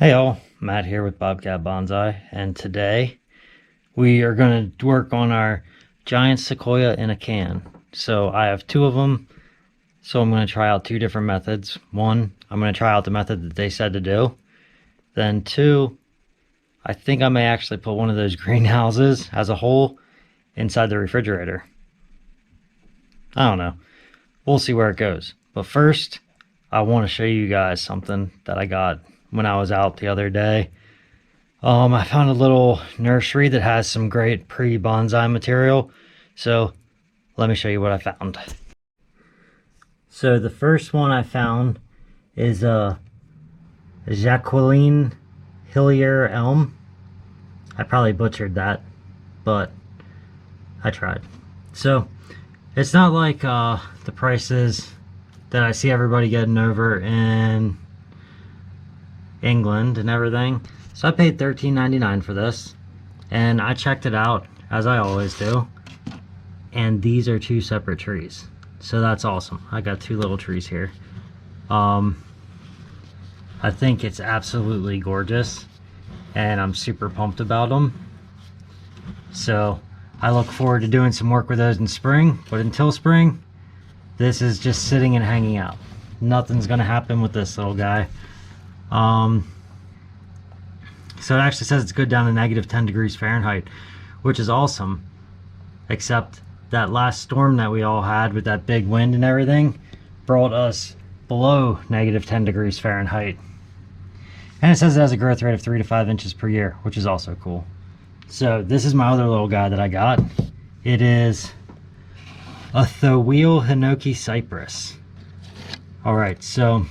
Hey all, Matt here with Bobcat Bonsai, and today we are going to work on our giant sequoia in a can. So I have two of them, so I'm going to try out two different methods. One, I'm going to try out the method that they said to do. Then two, I think I may actually put one of those greenhouses as a whole inside the refrigerator. I don't know. We'll see where it goes. But first, I want to show you guys something that I got when I was out the other day. I found a little nursery that has some great pre-bonsai material. So let me show you what I found. So the first one I found is a Jacqueline Hillier elm. I probably butchered that, but I tried. So it's not like the prices that I see everybody getting over in England and everything. So I paid $13.99 for this, and I checked it out as I always do, and these are two separate trees, so that's awesome. I got two little trees here. I think it's absolutely gorgeous, and I'm super pumped about them. So I look forward to doing some work with those in spring, but until spring, this is just sitting and hanging out. Nothing's gonna happen with this little guy. So it actually says it's good down to -10 degrees Fahrenheit, which is awesome, except that last storm that we all had with that big wind and everything brought us below -10 degrees Fahrenheit. And it says it has a growth rate of 3 to 5 inches per year, which is also cool. So this is my other little guy that I got. It is a Thoweel Hinoki Cypress. All right, so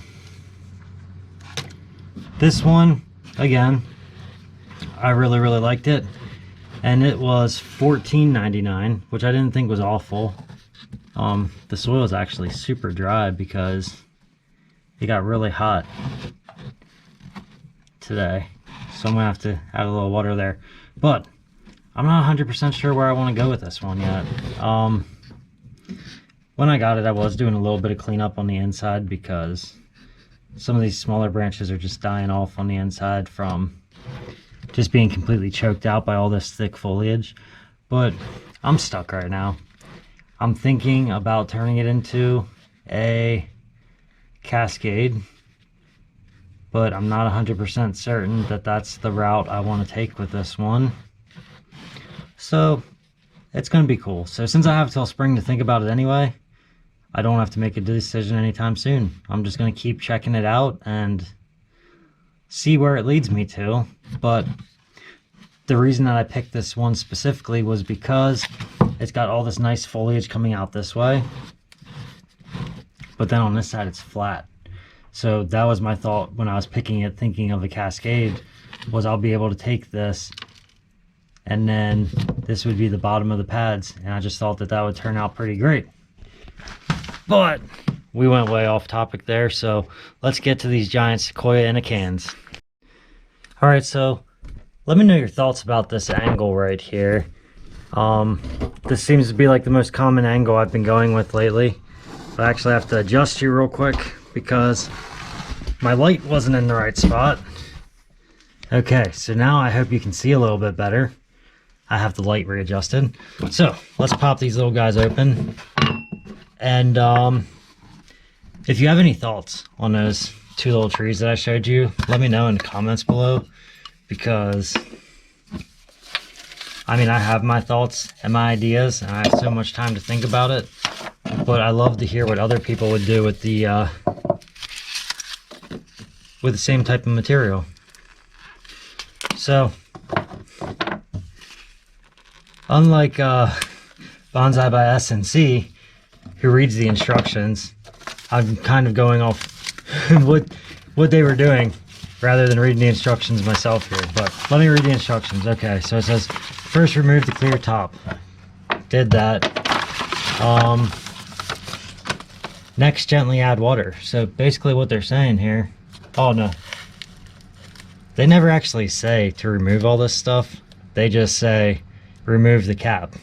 this one, again, I really liked it, and it was $14.99, which I didn't think was awful. The soil is actually super dry because it got really hot today, so I'm gonna have to add a little water there. But I'm not 100% sure where I want to go with this one yet. When I got it, I was doing a little bit of cleanup on the inside because some of these smaller branches are just dying off on the inside from just being completely choked out by all this thick foliage. But I'm stuck right now. I'm thinking about turning it into a cascade, but I'm not 100% certain that that's the route I want to take with this one. So it's going to be cool. So since I have till spring to think about it anyway, I don't have to make a decision anytime soon. I'm just going to keep checking it out and see where it leads me to. But the reason that I picked this one specifically was because it's got all this nice foliage coming out this way, but then on this side it's flat. So that was my thought when I was picking it, thinking of a cascade, was I'll be able to take this and then this would be the bottom of the pads, and I just thought that that would turn out pretty great. But we went way off topic there, so let's get to these giant sequoia in a cans. All right, so let me know your thoughts about this angle right here. This seems to be like the most common angle I've been going with lately. I actually have to adjust you real quick because my light wasn't in the right spot. Okay, so now I hope you can see a little bit better. I have the light readjusted. So let's pop these little guys open. And if you have any thoughts on those two little trees that I showed you, let me know in the comments below, because I mean, I have my thoughts and my ideas, and I have so much time to think about it, but I love to hear what other people would do with the same type of material. So unlike Bonsai by S&C, who reads the instructions, I'm kind of going off what they were doing rather than reading the instructions myself here. But let me read the instructions. Okay, so it says first remove the clear top. Did that. Next, gently add water. So basically what they're saying here, oh no, they never actually say to remove all this stuff. They just say remove the cap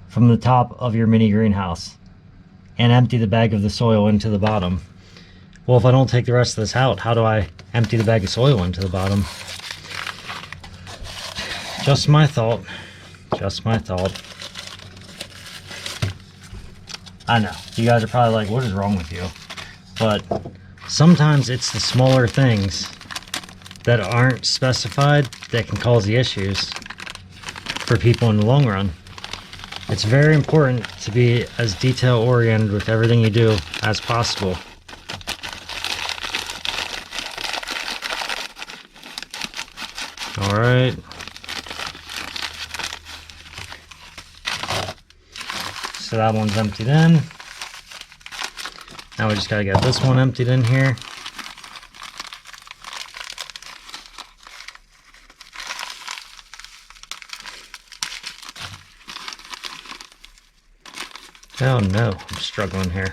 from the top of your mini greenhouse and empty the bag of the soil into the bottom. Well, if I don't take the rest of this out, how do I empty the bag of soil into the bottom? Just my thought. Just my thought. I know, you guys are probably like, what is wrong with you? But sometimes it's the smaller things that aren't specified that can cause the issues for people in the long run. It's very important to be as detail oriented with everything you do as possible. All right. So that one's emptied in. Now we just gotta get this one emptied in here. Oh no, I'm struggling here.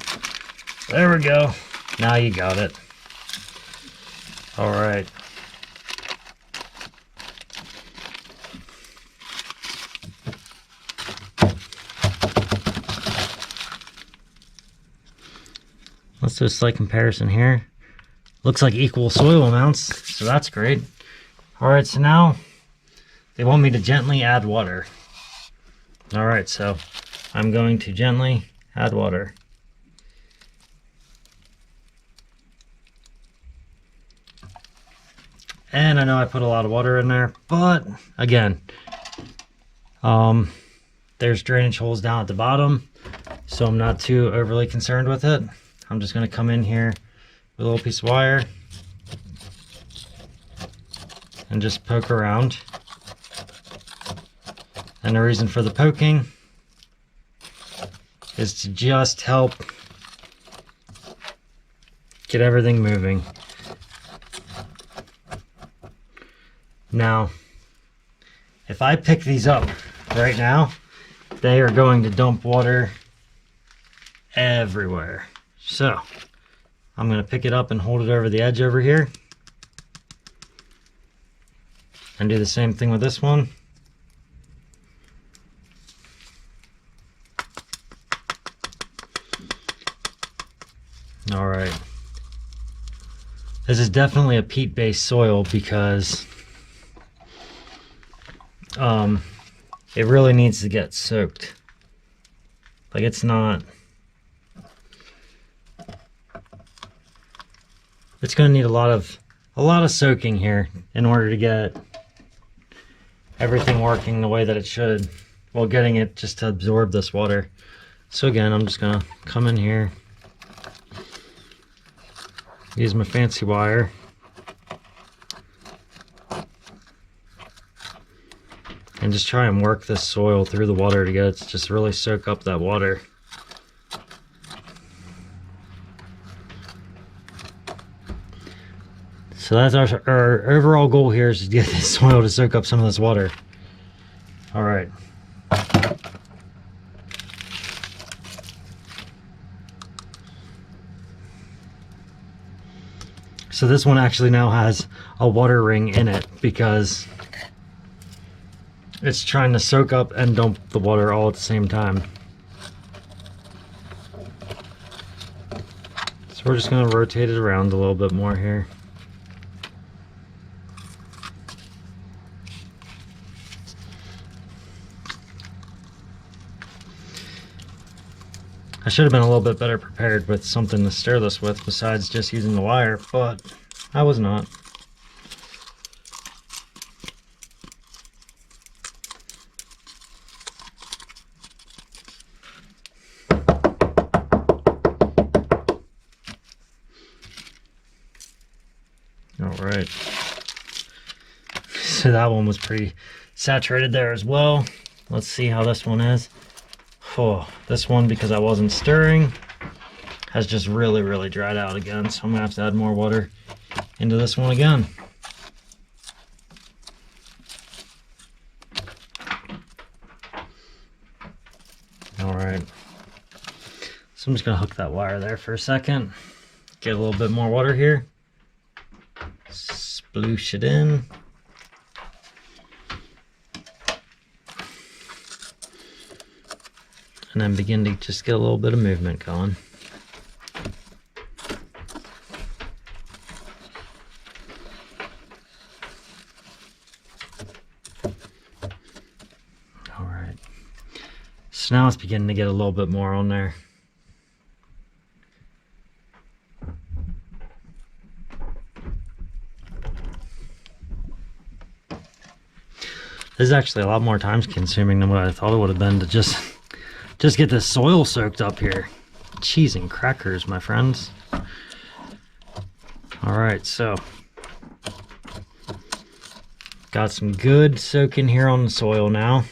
There we go. Now you got it. All right. Let's do a slight comparison here. Looks like equal soil amounts, so that's great. All right, so now they want me to gently add water. All right, so I'm going to gently add water. And I know I put a lot of water in there, but again, there's drainage holes down at the bottom, so I'm not too overly concerned with it. I'm just going to come in here with a little piece of wire and just poke around. And the reason for the poking is to just help get everything moving. Now, if I pick these up right now, they are going to dump water everywhere. So I'm going to pick it up and hold it over the edge over here and do the same thing with this one. All right. This is definitely a peat-based soil because it really needs to get soaked. Like, it's not... It's going to need a lot of soaking here in order to get everything working the way that it should, while getting it just to absorb this water. So again, I'm just going to come in here, use my fancy wire, and just try and work this soil through the water to get it to just really soak up that water. So that's our overall goal here, is to get this soil to soak up some of this water. All right. So this one actually now has a water ring in it because it's trying to soak up and dump the water all at the same time. So we're just going to rotate it around a little bit more here. I should have been a little bit better prepared with something to stir this with besides just using the wire, but I was not. All right. So that one was pretty saturated there as well. Let's see how this one is. Oh, this one, because I wasn't stirring, has just really dried out again, so I'm gonna have to add more water into this one again. All right, so I'm just gonna hook that wire there for a second, get a little bit more water here, sploosh it in. And then begin to just get a little bit of movement going. So now it's beginning to get a little bit more on there. This is actually a lot more time consuming than what I thought it would have been to just get the soil soaked up here. Cheese and crackers, my friends. All right, so got some good soak in here on the soil now.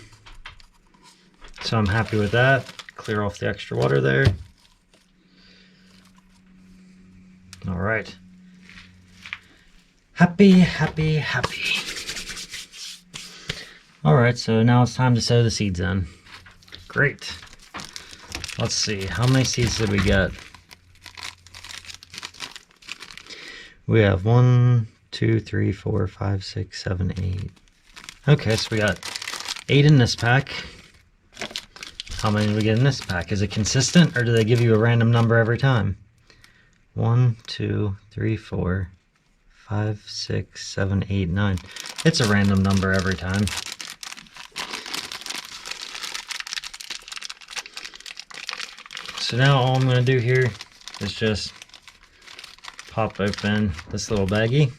So I'm happy with that. Clear off the extra water there. All right. Happy, happy, happy. All right, so now it's time to sow the seeds in. Great. Let's see, how many seeds did we get? We have 1, 2, 3, 4, 5, 6, 7, 8. Okay, so we got 8 in this pack. How many did we get in this pack? Is it consistent, or do they give you a random number every time? 1, 2, 3, 4, 5, 6, 7, 8, 9. It's a random number every time. So now all I'm going to do here is just pop open this little baggie.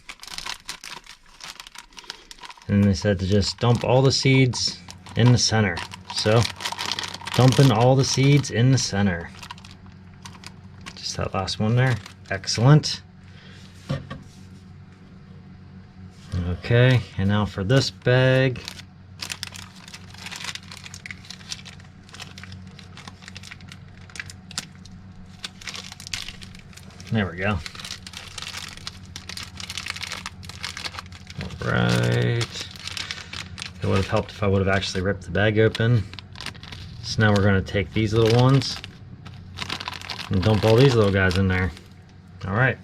And they said to just dump all the seeds in the center. So dumping all the seeds in the center. Just that last one there. Excellent. Okay, and now for this bag. There we go. All right. It would have helped if I would have actually ripped the bag open. So now we're going to take these little ones and dump all these little guys in there. All right.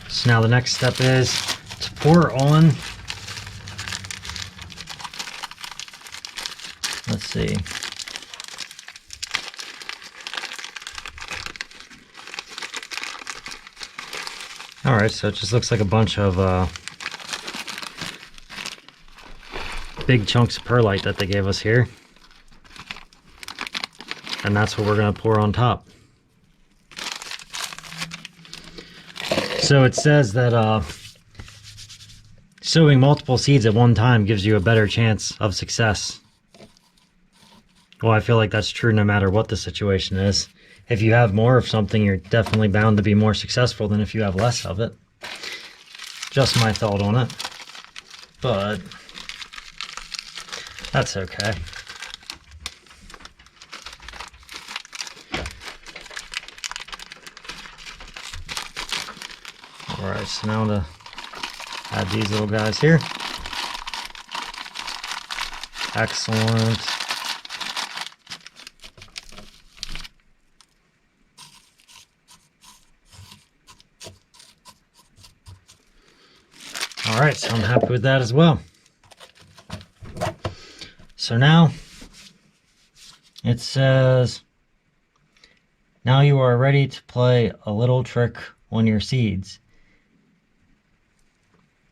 So now the next step is to pour on. Let's see. All right, so it just looks like a bunch of big chunks of perlite that they gave us here. And that's what we're going to pour on top. So it says that sowing multiple seeds at one time gives you a better chance of success. Well, I feel like that's true no matter what the situation is. If you have more of something, you're definitely bound to be more successful than if you have less of it. Just my thought on it. But that's okay. Alright, so now to add these little guys here. Excellent. All right, so I'm happy with that as well. So now it says, now you are ready to play a little trick on your seeds.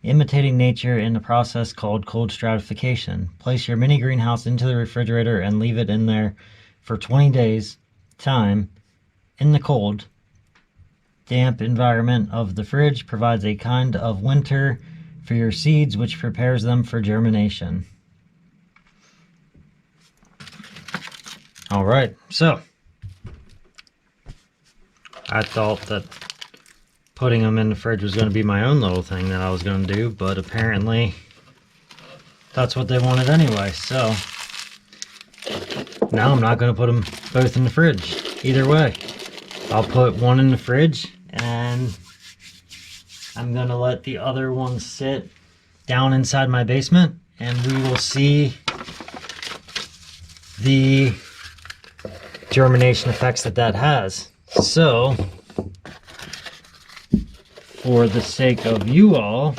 Imitating nature in the process called cold stratification. Place your mini greenhouse into the refrigerator and leave it in there for 20 days time in the cold, damp environment of the fridge provides a kind of winter for your seeds, which prepares them for germination. All right, so I thought that putting them in the fridge was going to be my own little thing that I was going to do, but apparently that's what they wanted anyway. So now I'm not going to put them both in the fridge. Either way, I'll put one in the fridge and I'm going to let the other one sit down inside my basement, and we will see the germination effects that has. So, for the sake of you all,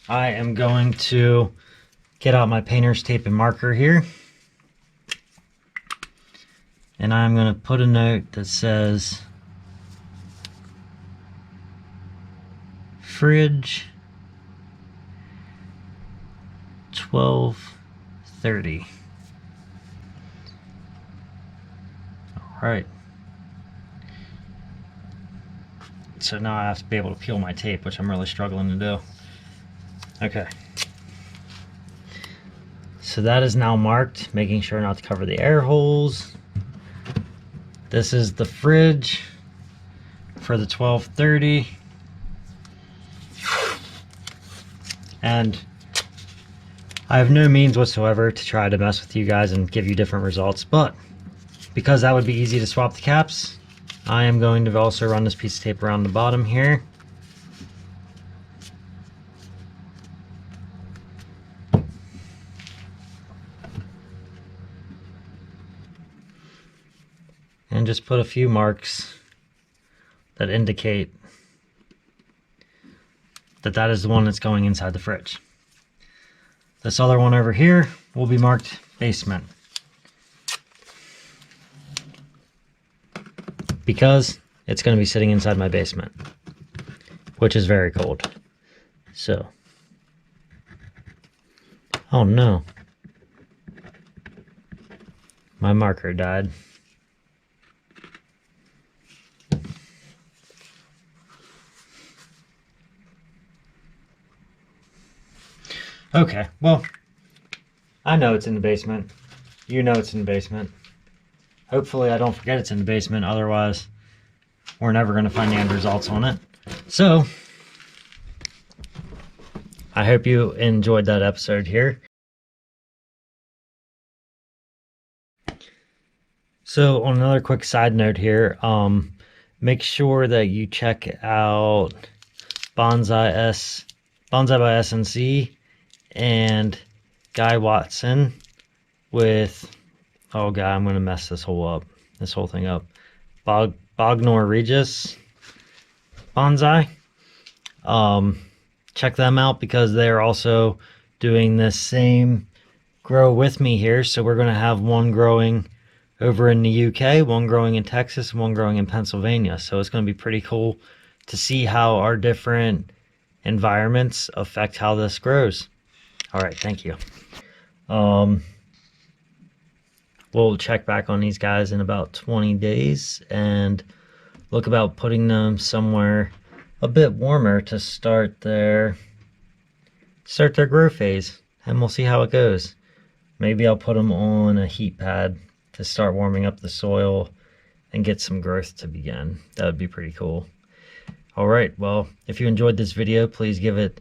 I am going to get out my painter's tape and marker here, and I'm going to put a note that says fridge, 12:30. All right. So now I have to be able to peel my tape, which I'm really struggling to do. Okay. So that is now marked, making sure not to cover the air holes. This is the fridge for the 12:30. And I have no means whatsoever to try to mess with you guys and give you different results, but because that would be easy to swap the caps, I am going to also run this piece of tape around the bottom here. And just put a few marks that indicate that that is the one that's going inside the fridge. This other one over here will be marked basement, because it's going to be sitting inside my basement, which is very cold. So, oh no, my marker died. Okay, well, I know it's in the basement. You know it's in the basement. Hopefully I don't forget it's in the basement, otherwise we're never going to find the end results on it. So, I hope you enjoyed that episode here. So, on another quick side note here, make sure that you check out Bonsai by SNC and Guy Watson with, oh god, I'm gonna mess this whole thing up. Bognor Regis Bonsai. Check them out because they're also doing this same grow with me here. So we're gonna have one growing over in the UK, one growing in Texas, and one growing in Pennsylvania. So it's gonna be pretty cool to see how our different environments affect how this grows. All right, thank you. We'll check back on these guys in about 20 days and look about putting them somewhere a bit warmer to start their grow phase, and we'll see how it goes. Maybe I'll put them on a heat pad to start warming up the soil and get some growth to begin. That would be pretty cool. All right, well, if you enjoyed this video, please give it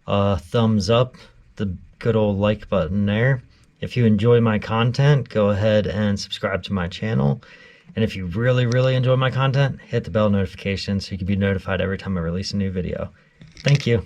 a thumbs up, the good old like button there. If you enjoy my content, go ahead and subscribe to my channel. And if you really, really enjoy my content, hit the bell notification so you can be notified every time I release a new video. Thank you.